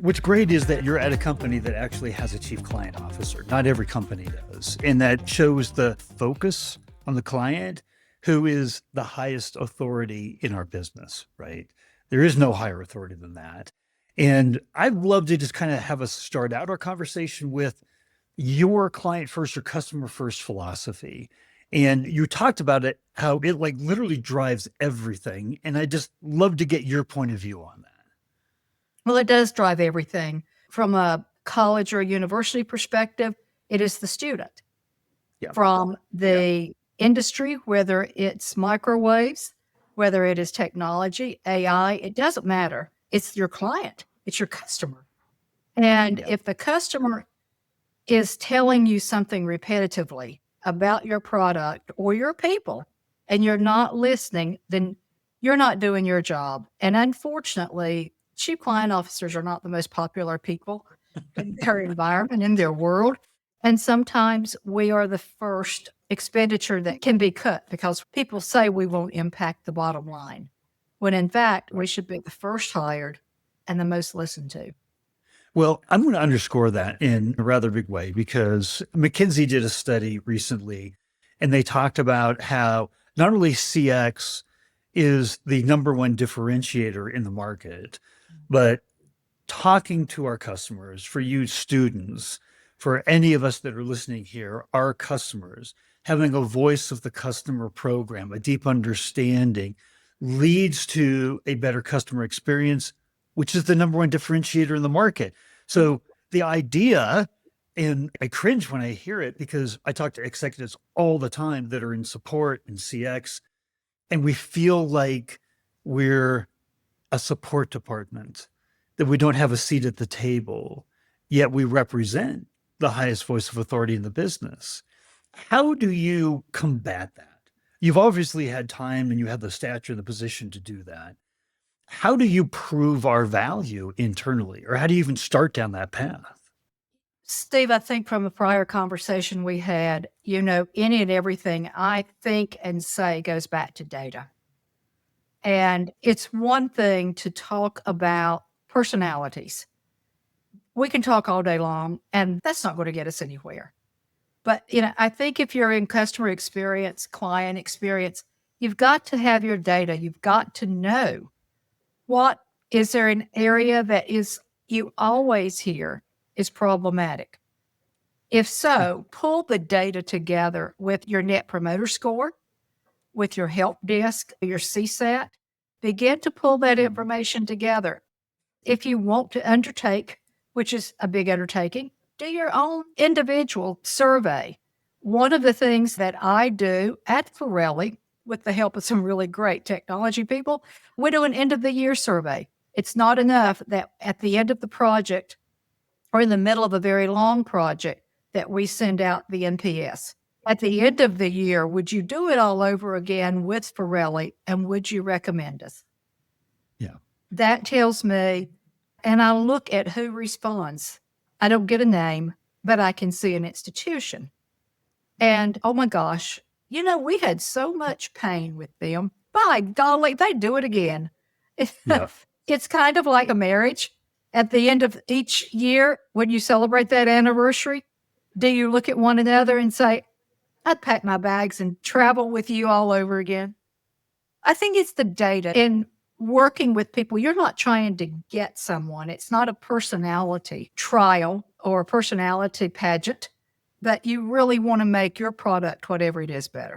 What's great is that you're at a company that actually has a chief client officer. Not every company does. And that shows the focus on the client, who is the highest authority in our business, right? There is no higher authority than that. And I'd love to just kind of have us start out our conversation with your client first or customer first philosophy. And you talked about it, how it like literally drives everything. And I just love to get your point of view on that. Well, it does drive everything. From a college or a university perspective, it is the student. Yeah. From the industry, whether it's microwaves, whether it is technology, AI, it doesn't matter. It's your client, it's your customer. And if the customer is telling you something repetitively about your product or your people and you're not listening, then you're not doing your job. And unfortunately, chief client officers are not the most popular people in their environment, in their world. And sometimes we are the first expenditure that can be cut because people say we won't impact the bottom line, when in fact, we should be the first hired and the most listened to. Well, I'm going to underscore that in a rather big way because McKinsey did a study recently and they talked about how not only CX is the number one differentiator in the market, but talking to our customers, for you students, for any of us that are listening here, our customers, having a voice of the customer program, a deep understanding leads to a better customer experience, which is the number one differentiator in the market. So the idea, and I cringe when I hear it because I talk to executives all the time that are in support and CX, and we feel like we're a support department, that we don't have a seat at the table, yet we represent the highest voice of authority in the business. How do you combat that? You've obviously had time and you have the stature and the position to do that. How do you prove our value internally, or how do you even start down that path? Steve, I think from a prior conversation we had, any and everything I think and say goes back to data. And it's one thing to talk about personalities. We can talk all day long, and that's not going to get us anywhere. But, I think if you're in customer experience, client experience, you've got to have your data. You've got to know what is there an area that is you always hear is problematic. If so, pull the data together with your net promoter score, with your help desk, your CSAT. Begin to pull that information together. If you want to undertake, which is a big undertaking, do your own individual survey. One of the things that I do at Pirelli, with the help of some really great technology people, we do an end of the year survey. It's not enough that at the end of the project or in the middle of a very long project that we send out the NPS. At the end of the year, would you do it all over again with Pirelli, and would you recommend us? Yeah. That tells me, and I look at who responds. I don't get a name, but I can see an institution. And oh my gosh, we had so much pain with them. By golly, they do it again. Yeah. It's kind of like a marriage. At the end of each year, when you celebrate that anniversary, do you look at one another and say, I'd pack my bags and travel with you all over again? I think it's the data. In working with people, you're not trying to get someone. It's not a personality trial or a personality pageant, but you really want to make your product, whatever it is, better.